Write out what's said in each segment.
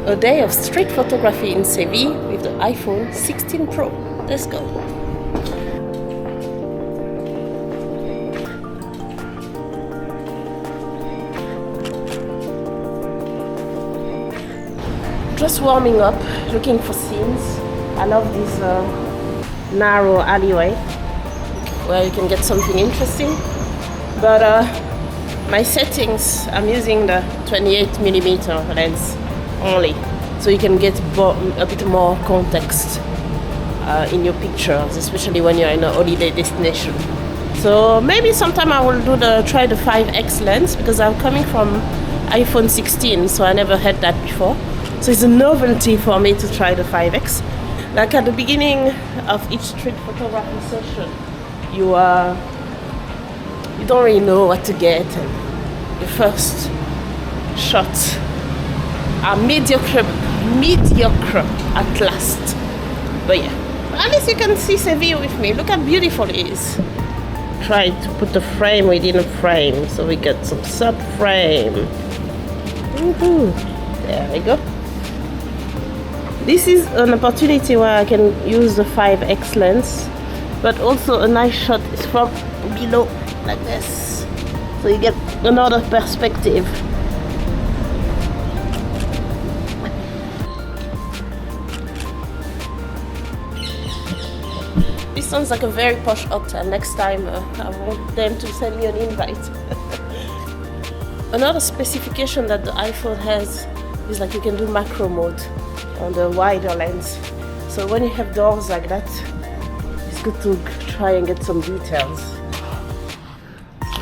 A day of street photography in Seville with the iPhone 16 Pro. Let's go. Just warming up, looking for scenes. I love this narrow alleyway where you can get something interesting. But my settings, I'm using the 28mm lens only, so you can get a bit more context in your pictures, especially when you're in a holiday destination. So maybe sometime I will try the 5x lens, because I'm coming from iPhone 16, so I never had that before. So it's a novelty for me to try the 5x. Like at the beginning of each street photography session, you don't really know what to get, and the first shots are mediocre at last. But yeah, at least you can see Seville with me. Look how beautiful it is. Try to put the frame within a frame, so we get some sub-frame. There we go. This is an opportunity where I can use the 5x lens, but also a nice shot is from below, like this, so you get another perspective. This sounds like a very posh hotel. Next time I want them to send me an invite. Another specification that the iPhone has is like you can do macro mode on the wider lens. So when you have doors like that, it's good to try and get some details.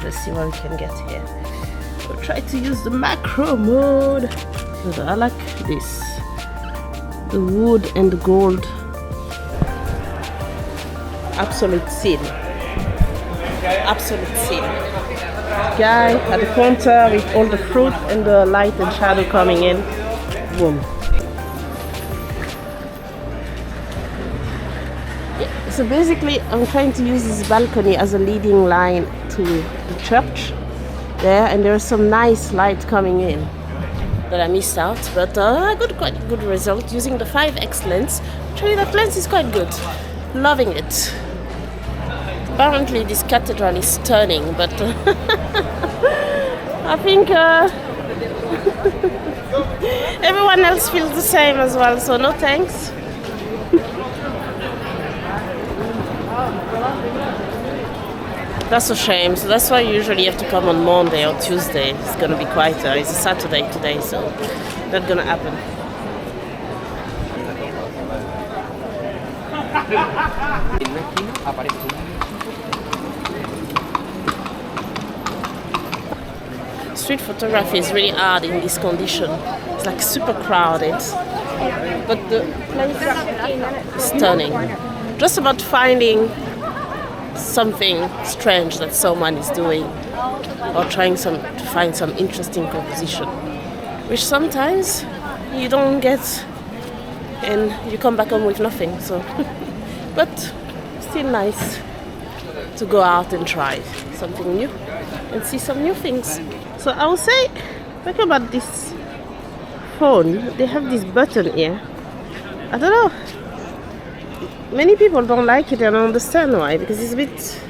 Let's see what we can get here. We'll try to use the macro mode. So I like this, the wood and the gold. Absolute scene. Absolute scene. Guy at the counter with all the fruit and the light and shadow coming in. Boom. So basically, I'm trying to use this balcony as a leading line to the church there, and there's some nice light coming in that I missed out, but I got quite a good result using the 5x lens. Actually, that lens is quite good. Loving it. Apparently, this cathedral is stunning, but I think everyone else feels the same as well, so no thanks. That's a shame. So that's why you usually have to come on Monday or Tuesday. It's gonna be quieter. It's a Saturday today, so not gonna happen. Street photography is really hard in this condition. It's like super crowded, but the place is stunning. Just about finding something strange that someone is doing, or trying to find some interesting composition, which sometimes you don't get, and you come back home with nothing. So, but still nice to go out and try something new and see some new things. So I would say, talk about this phone. They have this button here. I don't know. Many people don't like it, and I understand why, because it's a bit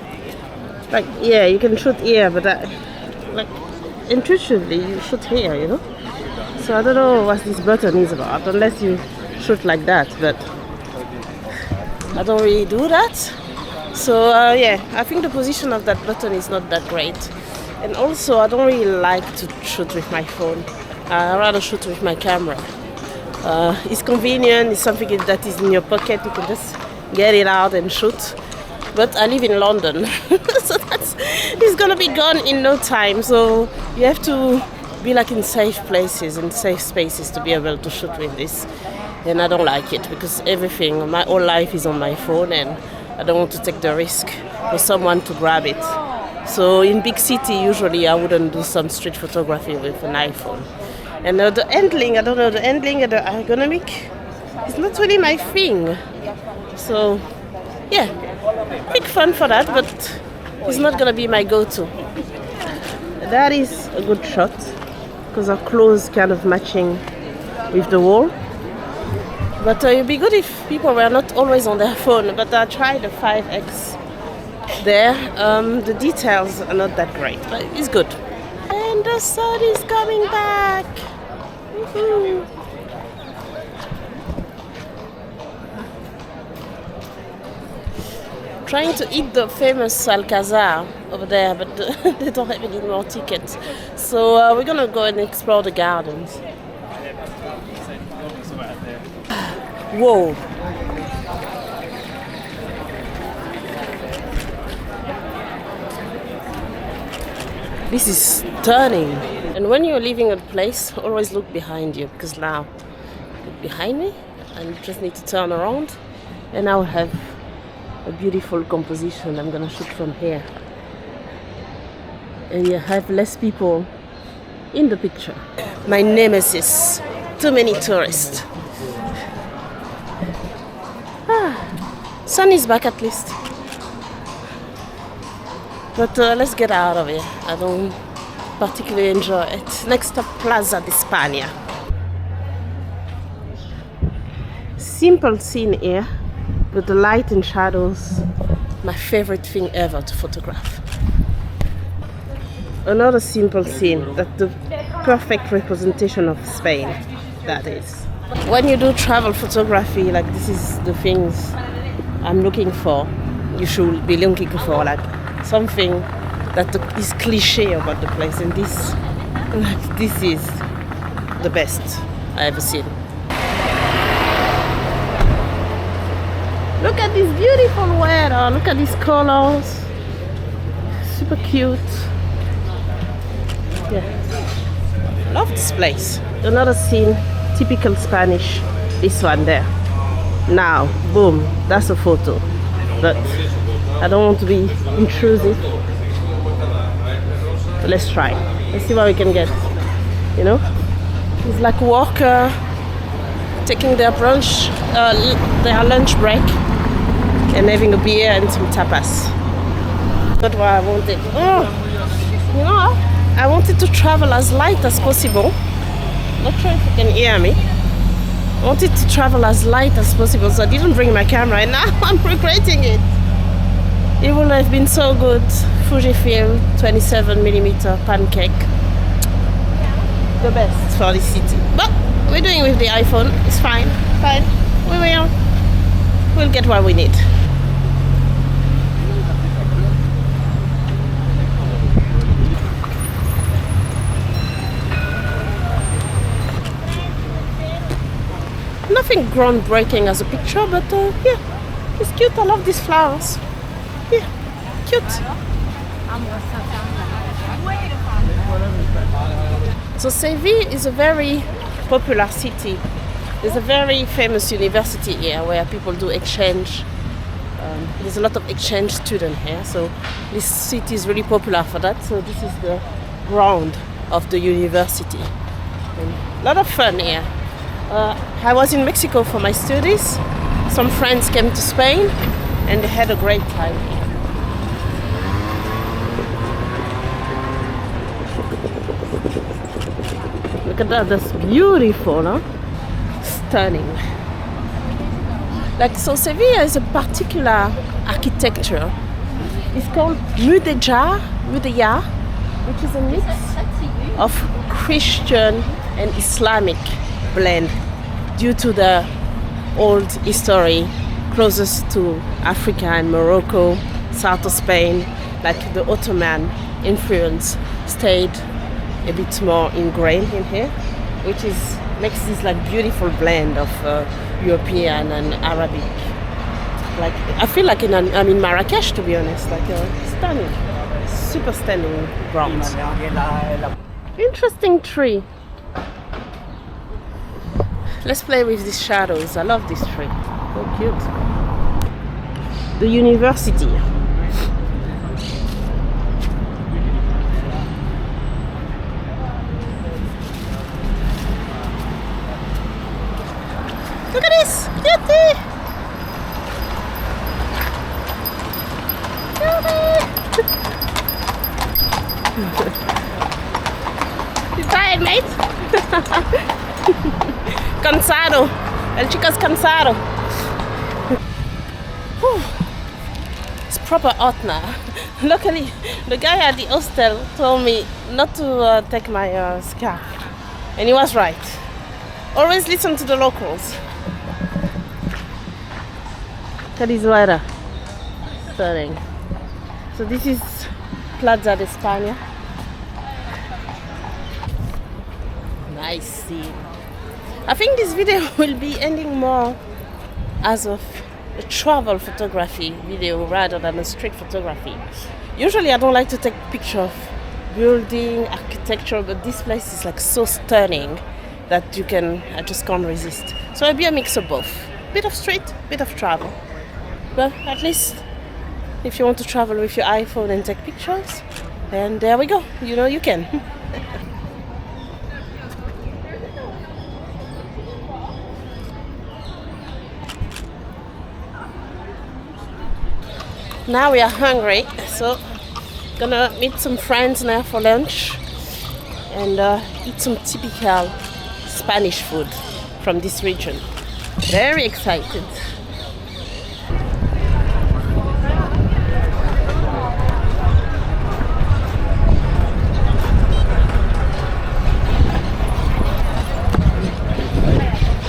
like, yeah, you can shoot here, but like intuitively you shoot here, you know. So I don't know what this button is about, unless you shoot like that, but I don't really do that. So yeah, I think the position of that button is not that great, and also I don't really like to shoot with my phone. I rather shoot with my camera. It's convenient. It's something that is in your pocket. You can just get it out and shoot. But I live in London, so it's gonna be gone in no time. So you have to be like in safe places and safe spaces to be able to shoot with this. And I don't like it, because everything, my whole life is on my phone, and I don't want to take the risk for someone to grab it. So in big city, usually I wouldn't do some street photography with an iPhone. And the handling, I don't know, the handling and the ergonomic, it's not really my thing. So, yeah, big fun for that, but it's not gonna be my go-to. That is a good shot, because our clothes kind of matching with the wall. But it'd be good if people were not always on their phone. But I tried the 5X there. The details are not that great, but it's good. And the sun is coming back. Woohoo. Trying to eat the famous Alcazar over there, but they don't have any more tickets. So we're gonna go and explore the gardens. Whoa! This is stunning. And when you're leaving a place, always look behind you, because now look behind me and just need to turn around, and I'll have a beautiful composition I'm gonna shoot from here. And you have less people in the picture. My nemesis, too many tourists. Sun is back at least. But let's get out of here. I don't particularly enjoy it. Next stop, Plaza de España. Simple scene here, but the light and shadows, my favorite thing ever to photograph. Another simple scene, that's the perfect representation of Spain, that is. When you do travel photography, like this is the things I'm looking for. You should be looking for like something that is cliche about the place, and this is the best I ever seen. Look at this beautiful weather, look at these colors, super cute. Yeah, love this place. Another scene, typical Spanish, this one there. Now, boom, that's a photo, but I don't want to be intrusive. So let's try, let's see what we can get, you know? It's like a worker taking their brunch, their lunch break, and having a beer and some tapas. That's what I wanted. You know, I wanted to travel as light as possible. Not sure if you can hear me. I wanted to travel as light as possible, so I didn't bring my camera, and now I'm regretting it. It would have been so good. Fujifilm 27mm pancake. The best for this city. But we're doing with the iPhone. It's fine. Fine. We'll get what we need. Nothing groundbreaking as a picture, but yeah, it's cute. I love these flowers. Yeah, cute. So Seville is a very popular city. There's a very famous university here where people do exchange. There's a lot of exchange students here, so this city is really popular for that. So this is the ground of the university. And a lot of fun here. I was in Mexico for my studies. Some friends came to Spain and they had a great time. Look at that, that's beautiful, huh? Stunning. Like, so Sevilla is a particular architecture. It's called Mudéjar, which is a mix of Christian and Islamic blend due to the old history closest to Africa and Morocco, south of Spain. Like the Ottoman influence stayed a bit more ingrained in here, which makes this like beautiful blend of European and Arabic. Like I feel like I'm in Marrakesh, to be honest. Like stunning, super stunning ground. Interesting tree. Let's play with these shadows. I love this tree. So cute. The university. Look at this! Cutie! You tired, mate? Cansado. El chico's cansado. Whew. It's proper hot now. Luckily, the guy at the hostel told me not to take my scarf. And he was right. Always listen to the locals. Look at his weather. Stunning. So this is Plaza de España. Nice scene. I think this video will be ending more as of a travel photography video rather than a street photography. Usually I don't like to take pictures of building, architecture, but this place is like so stunning that I just can't resist. So it'll be a mix of both. Bit of street, bit of travel. But at least if you want to travel with your iPhone and take pictures, then there we go. You know you can. Now we are hungry, so gonna meet some friends now for lunch and eat some typical Spanish food from this region. Very excited.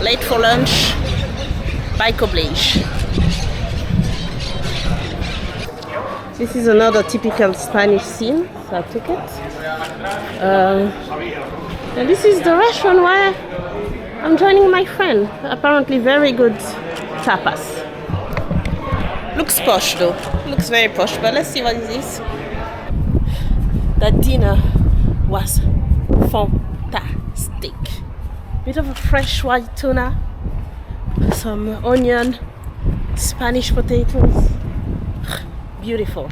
Late for lunch, bike oblige. This is another typical Spanish scene, so I took it. And this is the restaurant where I'm joining my friend. Apparently very good tapas. Looks posh though, looks very posh, but let's see what it is. That dinner was fantastic. Bit of a fresh white tuna, some onion, Spanish potatoes. Beautiful.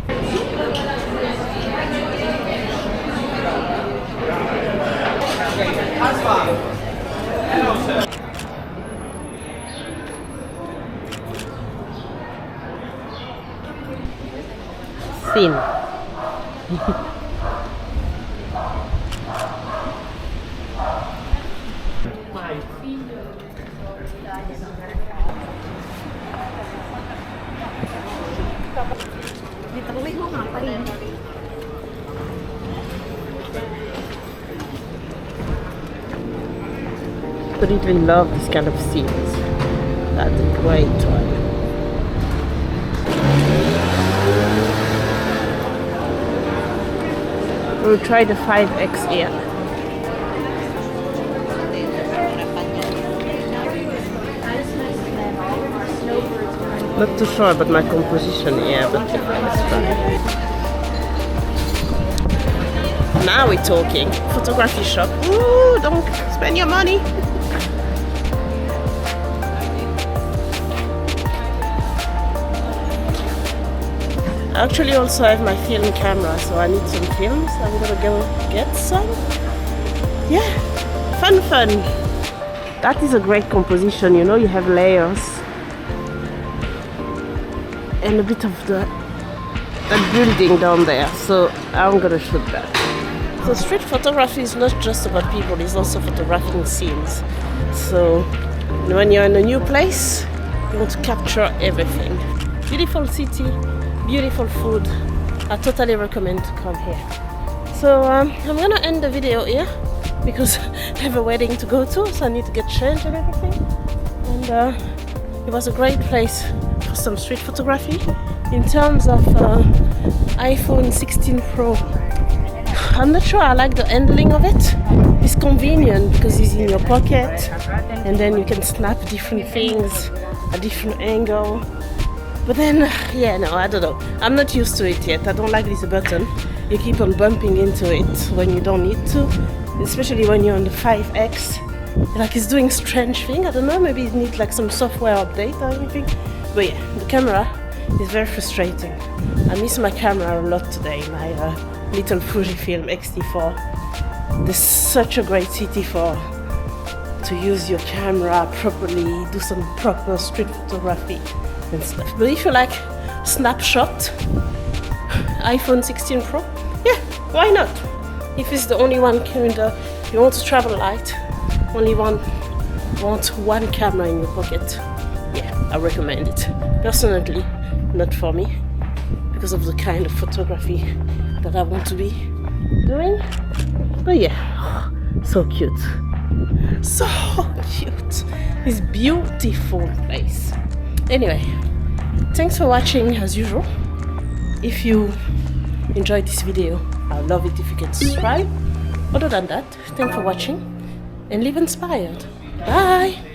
Thin. I really love this kind of scenes. That's a great one. We'll try the 5X here. Not too sure about my composition here, but let's try. Now we're talking. Photography shop. Ooh, don't spend your money. I actually also have my film camera, so I need some films. I'm gonna go get some. Yeah, fun. That is a great composition, you know, you have layers. And a bit of that building down there, so I'm gonna shoot that. So street photography is not just about people, it's also photographing scenes. So when you're in a new place, you want to capture everything. Beautiful city, beautiful food. I totally recommend to come here. So I'm gonna end the video here because I have a wedding to go to, so I need to get changed and everything. And it was a great place for some street photography. In terms of iPhone 16 Pro, I'm not sure I like the handling of it. It's convenient because it's in your pocket and then you can snap different things, a different angle. But then, yeah, no, I don't know. I'm not used to it yet. I don't like this button. You keep on bumping into it when you don't need to, especially when you're on the 5X. Like it's doing strange thing. I don't know, maybe it needs like some software update or anything. But yeah, the camera is very frustrating. I miss my camera a lot today, my little Fujifilm X-T4. This is such a great city to use your camera properly, do some proper street photography and stuff. But if you like snapshot, iPhone 16 Pro, yeah, why not? If it's the only one you want to travel light, only one want one camera in your pocket, yeah, I recommend it. Personally, not for me, because of the kind of photography that I want to be doing. But yeah, so cute. So cute. This beautiful place. Anyway, thanks for watching as usual. If you enjoyed this video, I'd love it if you can subscribe. Other than that, thanks for watching and live inspired. Bye!